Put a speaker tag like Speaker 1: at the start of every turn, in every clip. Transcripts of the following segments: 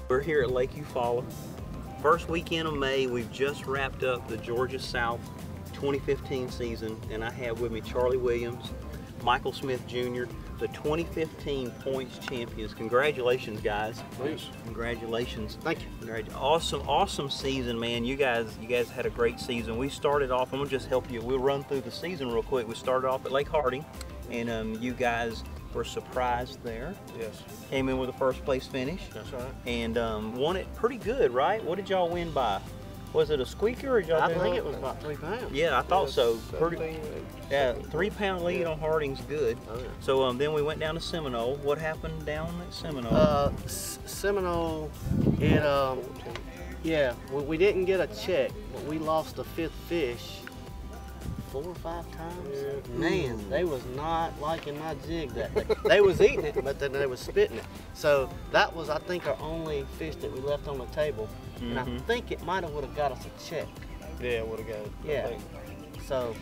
Speaker 1: We're here at Lake Eufaula. First weekend of May, we've just wrapped up the Georgia South 2015 season, and I have with me Charlie Williams, Michael Smith Jr., the 2015 points champions. Congratulations, guys.
Speaker 2: Thanks.
Speaker 1: Congratulations.
Speaker 2: Thank you.
Speaker 1: Awesome season, man. You guys had a great season. We started off, I'm gonna just help you. We'll run through the season real quick. We started off at Lake Harding, and you guys were surprised there.
Speaker 2: Yes.
Speaker 1: Came in with a first place finish.
Speaker 2: That's right.
Speaker 1: And won it pretty good, right? What did y'all win by? Was it a squeaker or did y'all
Speaker 2: I think it was about 3 pounds.
Speaker 1: Yeah, I thought so.
Speaker 2: 17,
Speaker 1: Yeah, 3-pound lead on Harding's good.
Speaker 2: Oh, yeah.
Speaker 1: So then we went down to Seminole. What happened down at Seminole?
Speaker 2: Seminole, yeah, we didn't get a check, but we lost the 5th fish 4 or 5 times.
Speaker 1: Yeah.
Speaker 2: Man, they was not liking my jig that day. They was eating it, but then they was spitting it. So that was, I think, our only fish that we left on the table. And I think it might have would have got us a check.
Speaker 3: Yeah, would have got it.
Speaker 2: Yeah. So.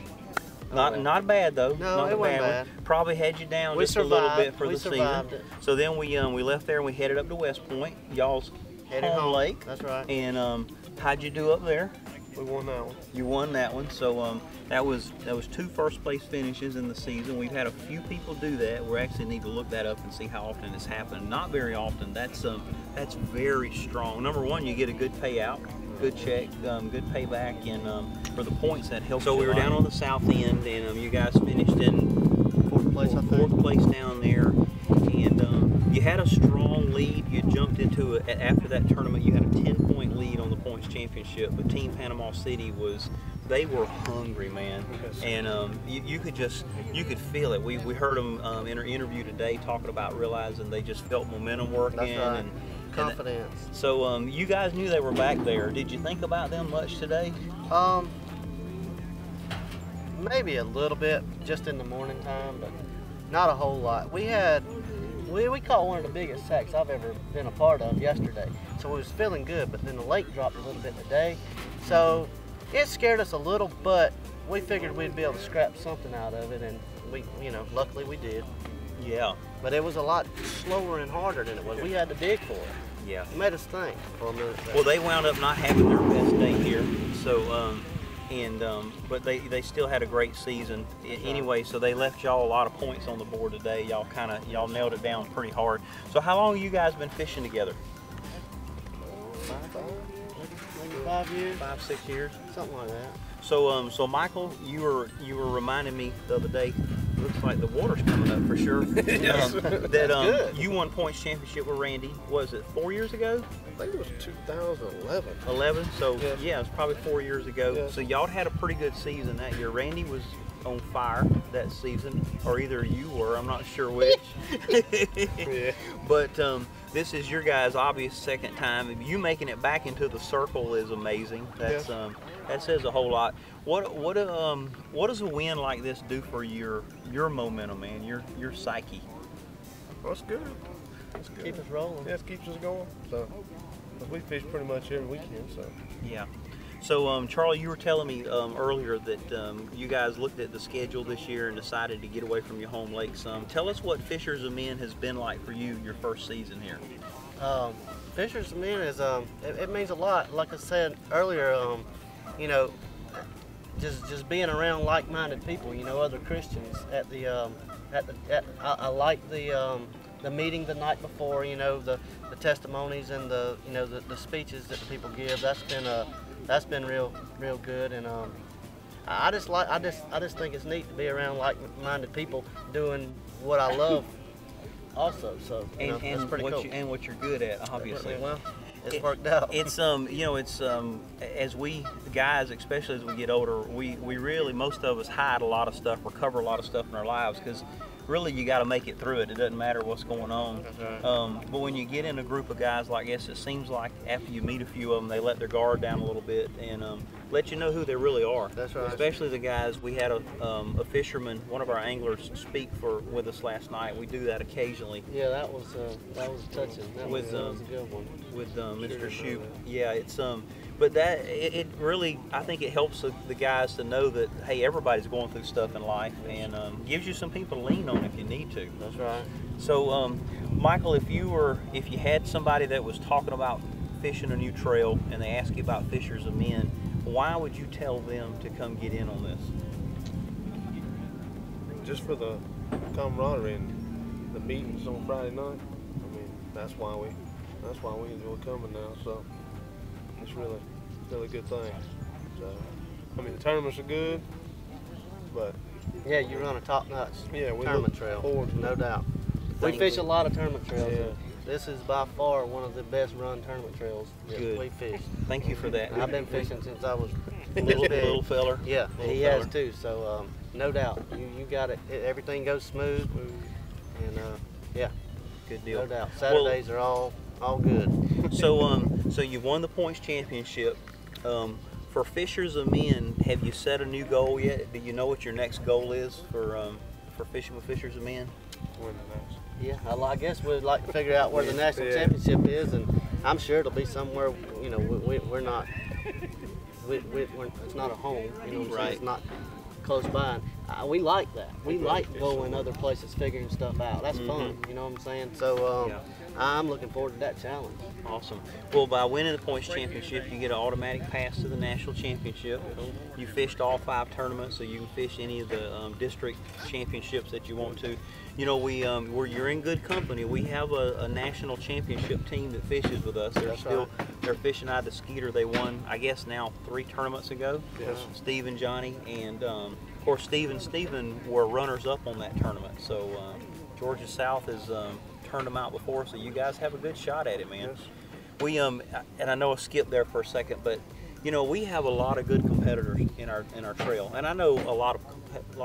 Speaker 1: Not bad though.
Speaker 2: No,
Speaker 1: not
Speaker 2: it wasn't bad.
Speaker 1: Probably had you down
Speaker 2: We
Speaker 1: just a little bit for
Speaker 2: we
Speaker 1: the
Speaker 2: survived
Speaker 1: season.
Speaker 2: it.
Speaker 1: So then we left there and we headed up to West Point, y'all's home lake.
Speaker 2: That's right.
Speaker 1: And how'd you do up there?
Speaker 3: We won that one.
Speaker 1: You won that one. So that was 2 first place finishes in the season. We've had a few people do that. We actually need to look that up and see how often it's happened. Not very often. That's very strong. Number one, you get a good payout, good check, good payback, and for the points that helps. So we were down on the south end, and you guys finished in
Speaker 2: 4th place, I think.
Speaker 1: 4th place down there, and you had a strong lead. You jumped into it after that tournament. You had a 10-point lead on the points championship, but Team Panama City they were hungry, man.
Speaker 3: Yes.
Speaker 1: And you could feel it. We heard them in our interview today talking about realizing they just felt momentum working.
Speaker 2: That's right.
Speaker 1: And
Speaker 2: Confidence.
Speaker 1: so you guys knew they were back there. Did you think about them much today?
Speaker 2: Maybe a little bit, just in the morning time, but not a whole lot. We caught one of the biggest sacks I've ever been a part of yesterday, so we was feeling good. But then the lake dropped a little bit today, so it scared us a little. But we figured we'd be able to scrap something out of it, and luckily we did.
Speaker 1: Yeah.
Speaker 2: But it was a lot slower and harder than it was. We had to dig for it.
Speaker 1: Yeah.
Speaker 2: It made us think for a minute.
Speaker 1: Well, they wound up not having their best day here, so but they still had a great season anyway. So they left y'all a lot of points on the board today. Y'all nailed it down pretty hard. So how long have you guys been fishing together?
Speaker 2: 5 years,
Speaker 1: 5-6 years,
Speaker 2: something like that.
Speaker 1: So Michael, you were reminding me the other day. Looks like the water's coming up for sure.
Speaker 3: Yes.
Speaker 2: Good.
Speaker 1: You won points championship with Randy. Was it 4 years ago?
Speaker 3: I think it was 2011.
Speaker 1: 11. So
Speaker 3: Yes.
Speaker 1: yeah, it was probably 4 years ago.
Speaker 3: Yes.
Speaker 1: So y'all had a pretty good season that year. Randy was on fire that season, or either you were. I'm not sure which.
Speaker 3: Yeah.
Speaker 1: But this is your guys' obvious second time. You making it back into the circle is amazing. That's that says a whole lot. What does a win like this do for your momentum, man? Your psyche?
Speaker 3: Well, it's good. It's good.
Speaker 2: Keep us rolling.
Speaker 3: Yeah, it keeps us going. So, 'cause we fish pretty much every weekend. So.
Speaker 1: Yeah. So Charlie, you were telling me earlier that you guys looked at the schedule this year and decided to get away from your home lake some. Tell us what Fishers of Men has been like for you your first season here.
Speaker 2: Fishers of Men is it means a lot. Like I said earlier, just being around like-minded people, other Christians at the I like the meeting the night before, the testimonies and the speeches that the people give. That's been real good, and I just think it's neat to be around like-minded people doing what I love also. So that's pretty cool.
Speaker 1: And what you're good at, obviously.
Speaker 2: Well, it's worked out.
Speaker 1: It's as we guys, especially as we get older, we really, most of us hide a lot of stuff or cover a lot of stuff in our lives because really you got to make it through it. It doesn't matter what's going on.
Speaker 2: That's right.
Speaker 1: But when you get in a group of guys like this, it seems like after you meet a few of them, they let their guard down a little bit and let you know who they really are.
Speaker 2: That's right.
Speaker 1: Especially the guys. We had a fisherman, one of our anglers, speak with us last night. We do that occasionally.
Speaker 2: Yeah, that was touching. That was a good one.
Speaker 1: With Mr. Shoup. Yeah, it's but it really, I think it helps the guys to know that, hey, everybody's going through stuff in life, and gives you some people to lean on if you need to.
Speaker 2: That's right.
Speaker 1: So Michael, if you had somebody that was talking about fishing a new trail and they ask you about Fishers of Men, why would you tell them to come get in on this?
Speaker 3: Just for the camaraderie and the meetings on Friday night. I mean, that's why we enjoy coming now. So it's really a good thing. So I mean, the tournaments are good, but
Speaker 2: Yeah, you run a top-notch
Speaker 3: yeah, we
Speaker 2: tournament
Speaker 3: look
Speaker 2: trail,
Speaker 3: forward to
Speaker 2: no
Speaker 3: it.
Speaker 2: doubt. We
Speaker 1: Thank
Speaker 2: fish
Speaker 1: you.
Speaker 2: a lot of tournament trails.
Speaker 3: Yeah.
Speaker 2: And this is by far one of the best run tournament trails that
Speaker 1: Good.
Speaker 2: we fish.
Speaker 1: Thank you for that.
Speaker 2: And I've been fishing since I was little
Speaker 1: little,
Speaker 2: big.
Speaker 1: little feller.
Speaker 2: Yeah,
Speaker 1: Little
Speaker 2: he has
Speaker 1: feller.
Speaker 2: too. So no doubt, you got it. Everything goes smooth, and yeah,
Speaker 1: Good deal.
Speaker 2: no doubt. Saturdays are all good.
Speaker 1: So you won the points championship. For Fishers of Men, have you set a new goal yet? Do you know what your next goal is for fishing with Fishers of Men?
Speaker 3: Win the next.
Speaker 2: Yeah, I guess we'd like to figure out where the national
Speaker 3: Yeah.
Speaker 2: championship is, and I'm sure it'll be somewhere. You know, we're not. It's not a home. You know what I'm saying?
Speaker 1: Right.
Speaker 2: It's not close by. And, we like that. We like going other places, figuring stuff out. That's fun. You know what I'm saying? So
Speaker 1: Yeah.
Speaker 2: I'm looking forward to that challenge.
Speaker 1: Awesome. Well, by winning the points championship, you get an automatic pass to the national championship. You fished all 5 tournaments, so you can fish any of the district championships that you want to. You know, you're in good company. We have a national championship team that fishes with us.
Speaker 2: That's right.
Speaker 1: They're fishing out of the Skeeter. They won, I guess, now 3 tournaments ago.
Speaker 3: Yes.
Speaker 1: Steve and Johnny, and of course Steve and Stephen were runners-up on that tournament. So Georgia South has turned them out before, so you guys have a good shot at it, man.
Speaker 3: Yes.
Speaker 1: We and I know I skipped there for a second, but you know, we have a lot of good competitors in our trail, and I know a lot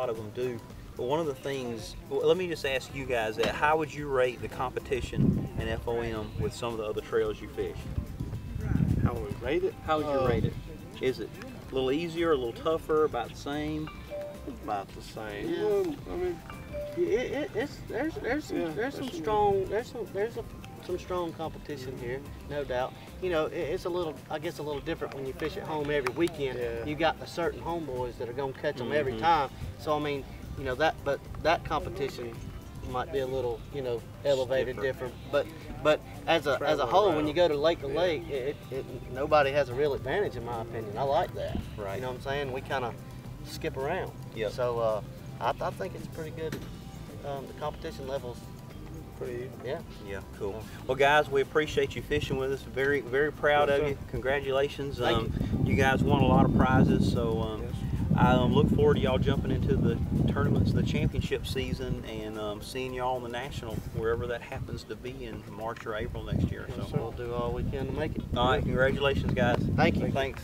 Speaker 1: of them do. But one of the things, well, let me just ask you guys that: how would you rate the competition in FOM with some of the other trails you fish?
Speaker 3: How we rate it?
Speaker 1: How would you rate it? Is it a little easier, a little tougher, about the same?
Speaker 3: About the same.
Speaker 2: Yeah.
Speaker 3: Well, I mean,
Speaker 2: There's some strong competition here, no doubt. You know, it's a little, I guess, a little different when you fish at home every weekend.
Speaker 3: Yeah.
Speaker 2: You got the certain homeboys that are gonna catch them every time. So I mean, you know but that competition might be a little, you know, elevated, different. But as a
Speaker 3: Travel
Speaker 2: whole,
Speaker 3: around.
Speaker 2: when you go to lake to lake, nobody has a real advantage in my opinion. I like that.
Speaker 1: Right.
Speaker 2: You know what I'm saying? We kind of skip around.
Speaker 1: Yep.
Speaker 2: So I think it's pretty good. The competition levels,
Speaker 3: pretty.
Speaker 2: yeah.
Speaker 1: Yeah, cool. Well, guys, we appreciate you fishing with us. Very, very proud
Speaker 3: Yes,
Speaker 1: of
Speaker 3: sir.
Speaker 1: you. Congratulations.
Speaker 2: Thank
Speaker 1: you guys won a lot of prizes, so
Speaker 3: Yes.
Speaker 1: I look forward to y'all jumping into the tournaments, the championship season, and seeing y'all in the national, wherever that happens to be in March or April next year.
Speaker 3: Yes,
Speaker 1: So,
Speaker 3: sir.
Speaker 2: We'll do all we can to make it.
Speaker 1: all right, congratulations, guys.
Speaker 2: Thank you.
Speaker 1: Thanks.